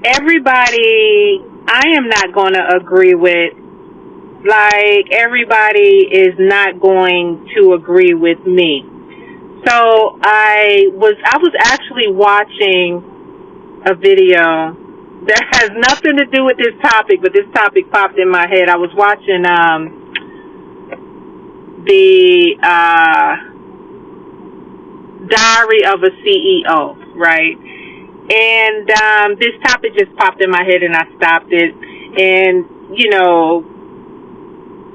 everybody, I am not going to agree with. Like, everybody is not going to agree with me. So I was actually watching a video that has nothing to do with this topic, but this topic popped in my head. I was watching the Diary of a CEO, right? And this topic just popped in my head, and I stopped it. And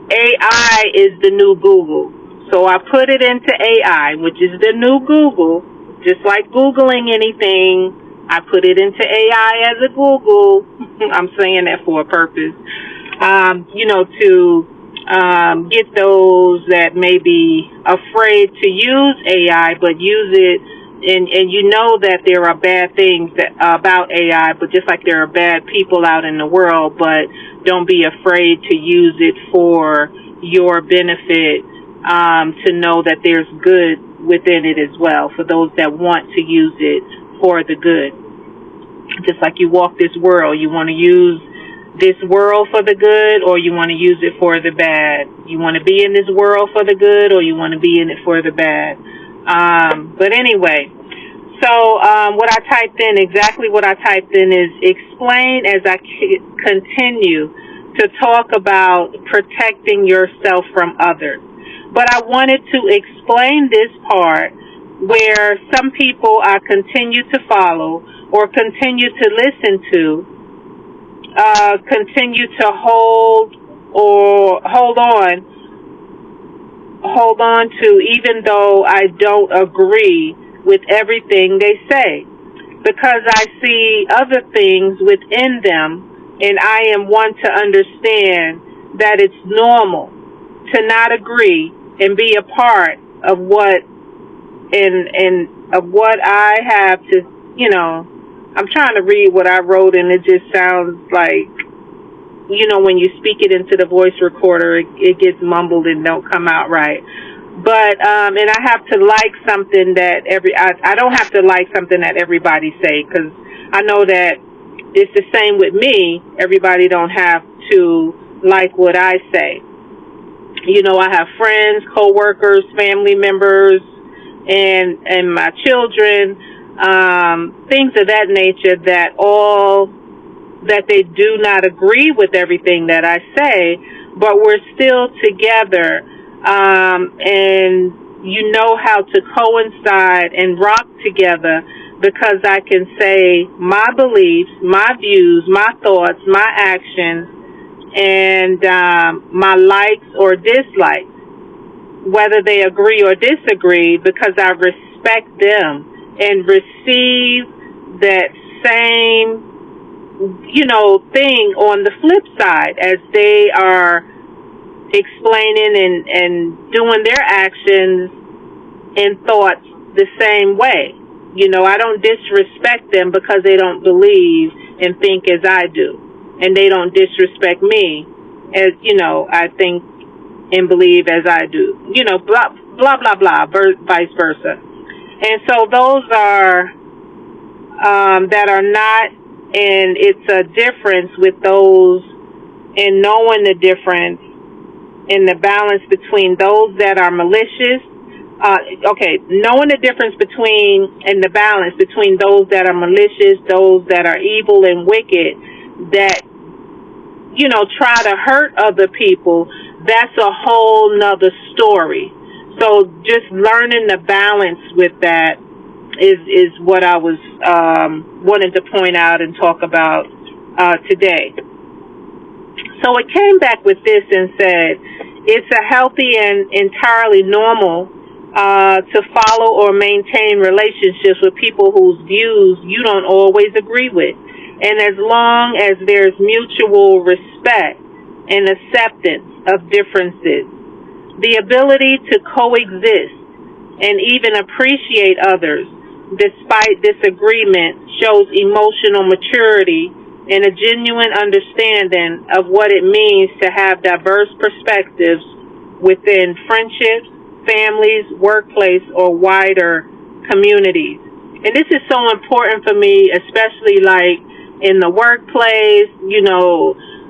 AI is the new Google. So I put it into AI, which is the new Google. Just like Googling anything, I put it into AI as a Google. I'm saying that for a purpose. To get those that may be afraid to use AI, but use it, and that there are bad things about AI, but just like there are bad people out in the world, but don't be afraid to use it for your benefit, to know that there's good within it as well, for those that want to use it for the good. Just like you walk this world, you want to use this world for the good, or you want to use it for the bad. You want to be in this world for the good, or you want to be in it for the bad. But anyway, so exactly what I typed in is explain as I continue to talk about protecting yourself from others. But I wanted to explain this part where some people I continue to follow or continue to listen to, continue to hold on to, even though I don't agree with everything they say, because I see other things within them, and I am one to understand that it's normal to not agree and be a part of what of what I have to, I'm trying to read what I wrote, and it just sounds like, when you speak it into the voice recorder, it gets mumbled and don't come out right. But, and I have to like something that I don't have to like something that everybody say, because I know that it's the same with me. Everybody don't have to like what I say. I have friends, co-workers, family members, and my children, things of that nature, that they do not agree with everything that I say, but we're still together, and how to coincide and rock together, because I can say my beliefs, my views, my thoughts, my actions, and my likes or dislikes, whether they agree or disagree, because I respect them and receive that same, thing on the flip side, as they are explaining and doing their actions and thoughts the same way. I don't disrespect them because they don't believe and think as I do. And they don't disrespect me as, I think and believe as I do. Blah, blah, blah, blah, vice versa. And so those are, that are not, and it's a difference with those, in knowing the difference in the balance between those that are malicious. Knowing the difference and the balance between those that are malicious, those that are evil and wicked, that, try to hurt other people, that's a whole nother story. So just learning the balance with that is what I was wanting to point out and talk about today. So it came back with this and said, it's a healthy and entirely normal to follow or maintain relationships with people whose views you don't always agree with. And as long as there's mutual respect and acceptance of differences, the ability to coexist and even appreciate others despite disagreement shows emotional maturity and a genuine understanding of what it means to have diverse perspectives within friendships, families, workplace, or wider communities. And this is so important for me, especially in the workplace.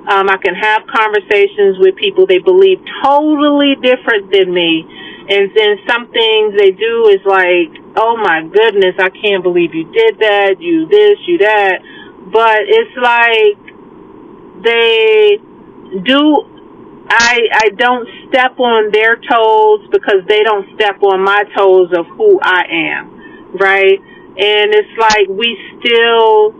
I can have conversations with people they believe totally different than me. And then some things they do is like, oh my goodness, I can't believe you did that, you this, you that. But it's like they do, I don't step on their toes because they don't step on my toes of who I am, right? And it's like we still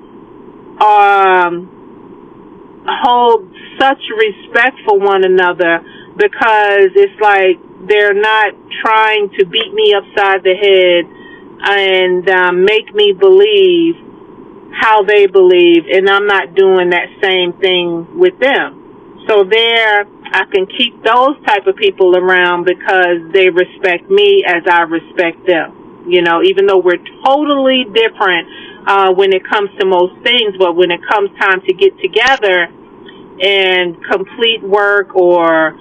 hold such respect for one another because it's like they're not trying to beat me upside the head and make me believe how they believe, and I'm not doing that same thing with them. So there, I can keep those type of people around because they respect me as I respect them. Even though we're totally different when it comes to most things, but when it comes time to get together and complete work or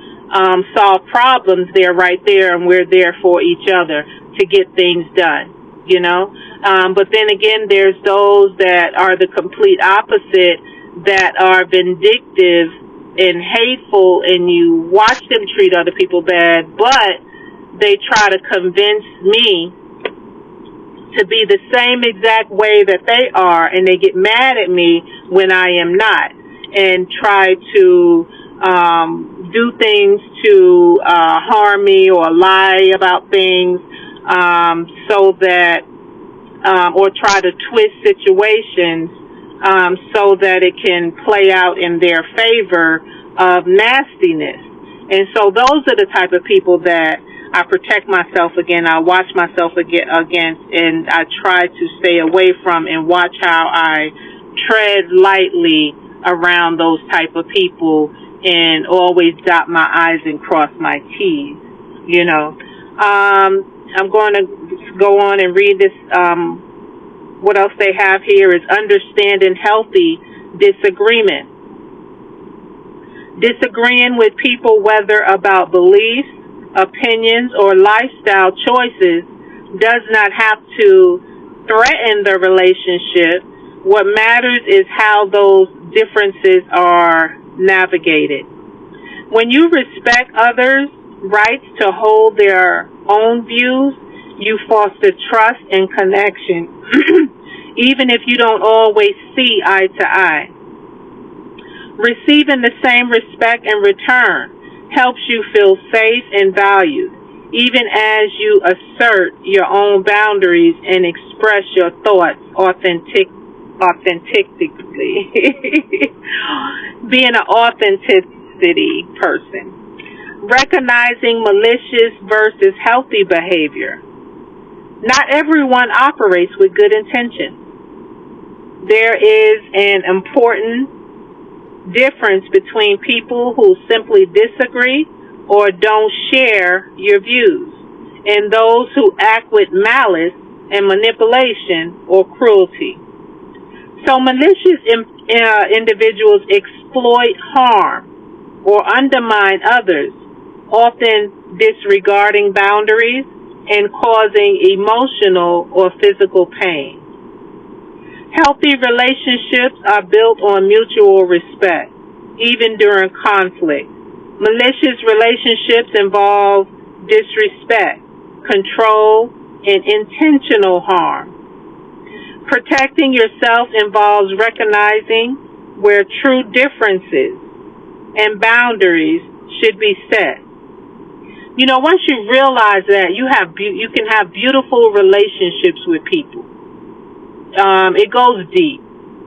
solve problems, they're right there, and we're there for each other to get things done. But then again, there's those that are the complete opposite, that are vindictive and hateful, and you watch them treat other people bad, but they try to convince me to be the same exact way that they are, and they get mad at me when I am not, and try to do things to harm me or lie about things so that or try to twist situations so that it can play out in their favor of nastiness. And so those are the type of people that I protect myself against, I watch myself against, and I try to stay away from, and watch how I tread lightly around those type of people and always dot my I's and cross my T's. I'm going to go on and read this. What else they have here is understanding healthy disagreement. Disagreeing with people, whether about beliefs, opinions, or lifestyle choices, does not have to threaten the relationship. What matters is how those differences are navigated. When you respect others' rights to hold their own views, you foster trust and connection, even if you don't always see eye to eye. Receiving the same respect in return helps you feel safe and valued, even as you assert your own boundaries and express your thoughts authentically. Being an authenticity person. Recognizing malicious versus healthy behavior. Not everyone operates with good intention. There is an important difference between people who simply disagree or don't share your views, and those who act with malice and manipulation or cruelty. So malicious individuals exploit harm or undermine others, often disregarding boundaries and causing emotional or physical pain. Healthy relationships are built on mutual respect, even during conflict. Malicious relationships involve disrespect, control, and intentional harm. Protecting yourself involves recognizing where true differences and boundaries should be set. Once you realize that, you can have beautiful relationships with people. It goes deep.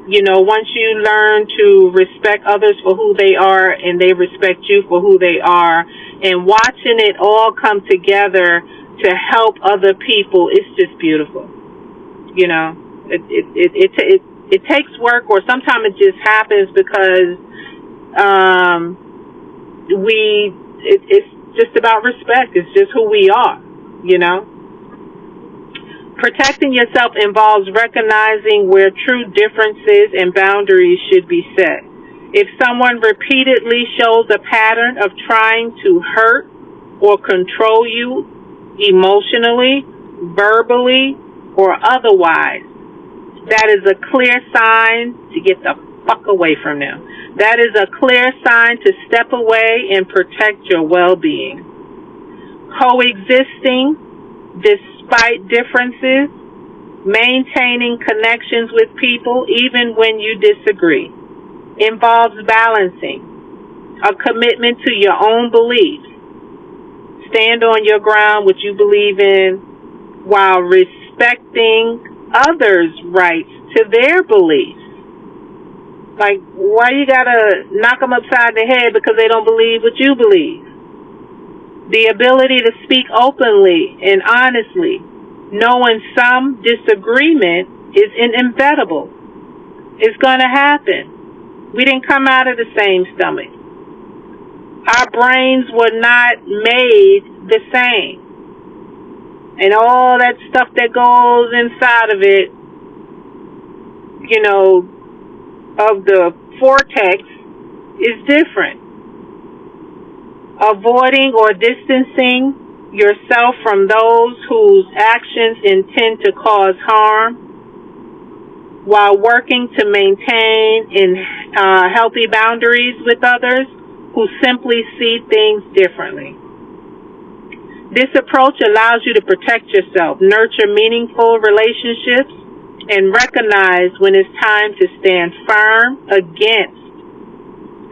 Once you learn to respect others for who they are and they respect you for who they are, and watching it all come together to help other people, it's just beautiful. It takes work, or sometimes it just happens because it's just about respect. It's just who we are, Protecting yourself involves recognizing where true differences and boundaries should be set. If someone repeatedly shows a pattern of trying to hurt or control you emotionally, verbally, or otherwise, That is a clear sign to get the fuck away from them. That is a clear sign to step away and protect your well-being. Coexisting despite differences, maintaining connections with people even when you disagree, involves balancing, a commitment to your own beliefs. Stand on your ground, what you believe in, while respecting others' rights to their beliefs. Like, why you gotta knock them upside the head because they don't believe what you believe? The ability to speak openly and honestly, knowing some disagreement is inevitable. It's gonna happen. We didn't come out of the same stomach. Our brains were not made the same. And all that stuff that goes inside of it, of the vortex is different. Avoiding or distancing yourself from those whose actions intend to cause harm while working to maintain healthy boundaries with others who simply see things differently. This approach allows you to protect yourself, nurture meaningful relationships, and recognize when it's time to stand firm against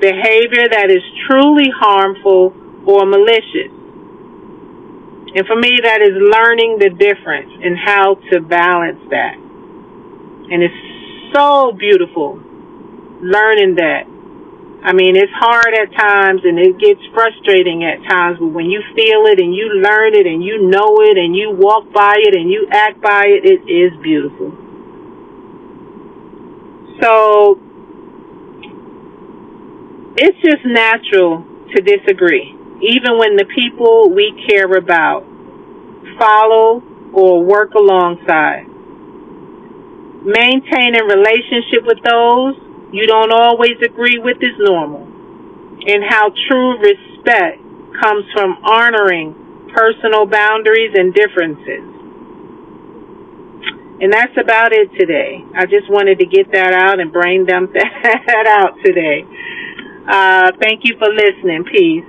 behavior that is truly harmful or malicious. And for me, that is learning the difference and how to balance that. And it's so beautiful learning that. I mean, it's hard at times and it gets frustrating at times, but when you feel it and you learn it and you know it and you walk by it and you act by it, it is beautiful. So it's just natural to disagree, even when the people we care about follow or work alongside. Maintaining relationship with those you don't always agree with is normal, and how true respect comes from honoring personal boundaries and differences. And that's about it today. I just wanted to get that out and brain dump that out today. Thank you for listening. Peace.